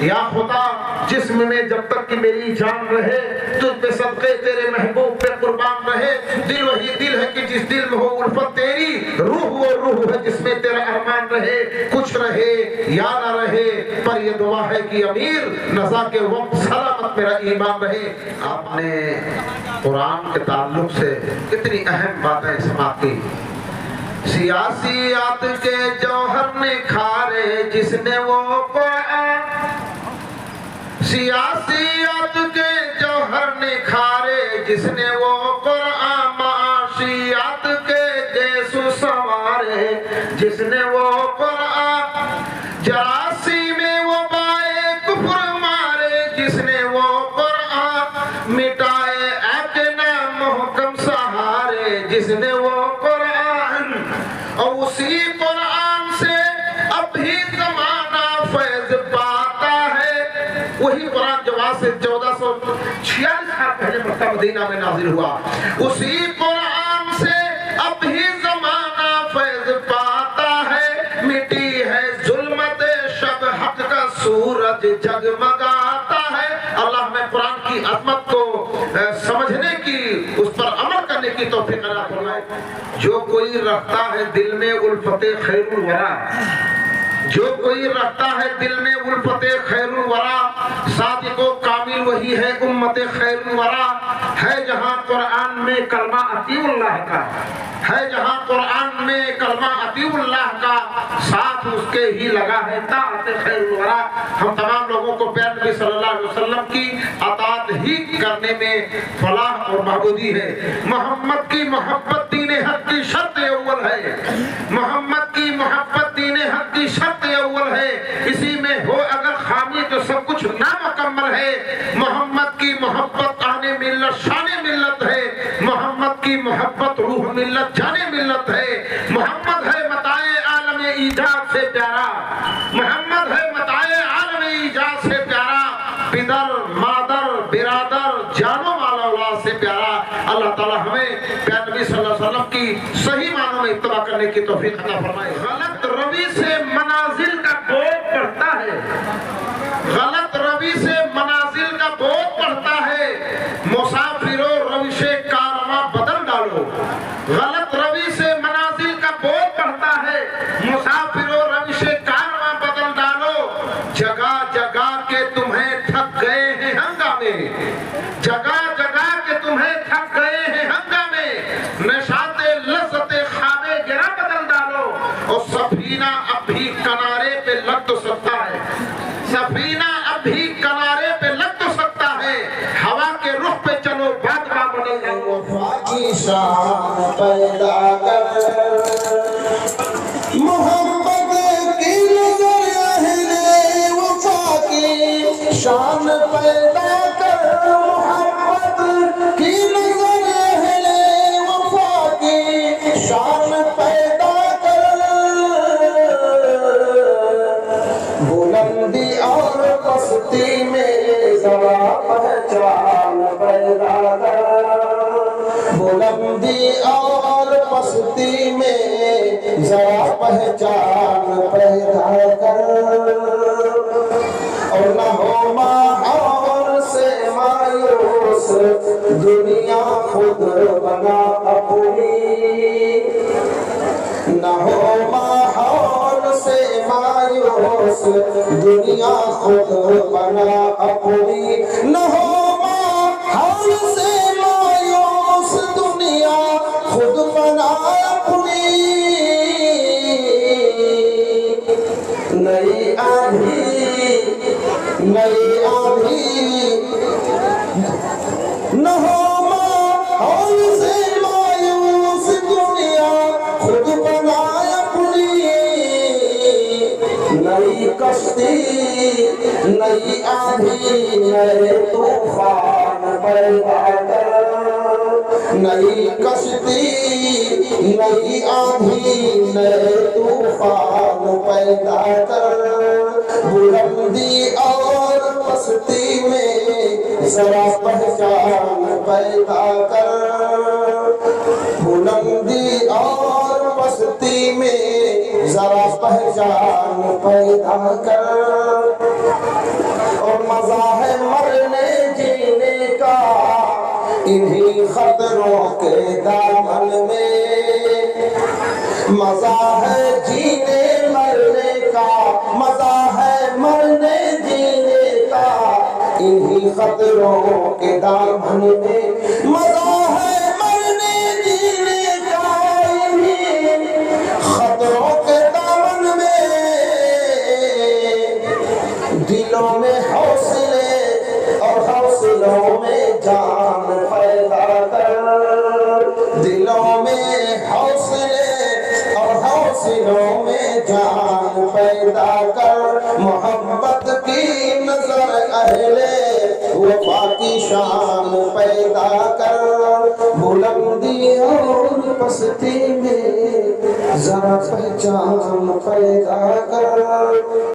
یا خدا جسم میں جب تک کہ میری جان رہے تجھ پہ صدقے تیرے محبوب پہ قربان رہے. دل وہی دل ہے کہ جس دل میں ہو الفت تیری, روح وہ روح ہے جس میں تیرا ارمان رہے. کچھ رہے یا نہ رہے پر یہ دعا ہے کہ امیر نزا کے وقت سلامت میرا ایمان رہے. آپ نے قرآن کے تعلق سے کتنی اہم باتیں سماعت کی. سیاسیات کے جوہر نے کھارے جس نے وہ قرآن, سیاسیات کے جوہر نے کھارے جس نے وہ قرآن, معاشیات کے گیسو سوارے جس نے وہ قرآن, جراسی میں وہ بائے کفر مارے جس نے وہ قرآن, مٹائے اکنا محکم سہارے جس نے وہ قرآن. اور اسی قرآن سے اب بھی زمانہ فیض پاتا ہے. وہی قرآن جو آج سے 1446 سال پہلے مکہ مدینہ میں نازل ہوا, اسی قرآن سے اب بھی زمانہ فیض پاتا ہے. مٹی ہے ظلمت شب حق کا سورج جگمگاتا ہے. اللہ ہمیں قرآن کی عظمت کو سمجھنے کی, اس پر عمل کرنے کی توفیق عطا فرمائے. جو کوئی رکھتا ہے دل میں الفت خیر الورا, جو کوئی رکھتا ہے دل میں الفت خیر الورا, صادق و کامل وہی ہے امت خیر الورا. ہے جہاں قرآن میں کلمہ اطیع اللہ کا, ہے جہاں قرآن میں کلمہ اطیع اللہ کا, ساتھ اس کے ہی لگا ہے طاعت خیر الورا. ہم تمام لوگوں کو پیارے نبی صلی اللہ علیہ وسلم کی اطاعت ہی کرنے میں فلاح اور بہبودی ہے. محمد کی محبت دین حق کی شرط اول ہے, محمد کی محبت دین حق کی شرط اول ہے. اسی میں ہو اگر خامی تو سب کچھ نامکمل ہے. محمد کی محبت آنے ملت شان ملت ہے, محمد کی محبت روح ملت جانے ملت ہے. محمد ہے متاع عالم ایجاد سے پیارا, محمد ہے متاع عالم ایجاد سے پیارا, پدر مادر برادر جانو مال اولاد سے پیارا. اللہ تعالی ہمیں پیارے نبی صلی اللہ علیہ وسلم کی صحیح معنوں میں اتباع کرنے کی توفیق عطا فرمائے. غلط روی سے منازل کا بوجھ بڑھتا ہے, غلط روی سے منازل کا بوجھ بڑھتا ہے. مسافروں روش کارواں بدل ڈالو, غلط روی سے منازل کا بوجھ بڑھتا ہے. مسافروں روش کارواں بدل ڈالو. جگہ جگہ کے تمہیں تھک گئے ہیں ہنگامے, جگہ جگہ کے تمہیں تھک گئے ہیں ہنگامے. نشاط لذت خواب گرا بدل ڈالو. اور سفینہ اب بھی کنارے پہ لگ تو سکتا ہے, سفینہ اب بھی کنارے پہ لگ تو سکتا ہے. ہوا کے رخ پہ چلو بات کا بدل جاؤ. وفا کی شان پیدا کر, محمد کی نظر اہل وفا کی شان پیدا کر, محمد کی نظر اہل وفا کی شان پیدا کر. بلندی اور پستی میں ذرا پہچان پیدا کر, بلندی اور پستی میں ذرا پہچان پیدا کر. اور نہ ہو ماحول سے مایوس دنیا خود بنا اپنی, نہ ہو ماحول سے مایوس دنیا خود بنا اپنی, نہ ہو ماحول سے مایوس دنیا خود بنا اپنی. نئی آندھی, نئی آندھی, نہ ہو ماحول سے مایوس دنیا خود بنا اپنی. نئی کشتی, نئی آندھی, نئے طوفان پیدا کر. نئی کشتی, نئی آندھی, نئے طوفان پیدا کر. بلندی اور پستی میں ذرا پہچان پیدا کر. بلندی اور پستی میں ذرا پہچان پیدا کر. انہی خطروں کے دامن میں مزہ ہے جینے مرنے کا، مزہ ہے مرنے جینے کا، انہی خطروں کے دامن میں مزہ ہے مرنے جینے کا، انہی خطروں کے دامن میں دلوں میں حوصلے اور حوصلوں میں جان پیدا کر، دلوں میں حوصلے اور حوصلوں میں جان پیدا کر، محبت کی نظر اہل وفا کی شان پیدا کر، بلندی اور پستی میں ذرا پہچان پیدا کر۔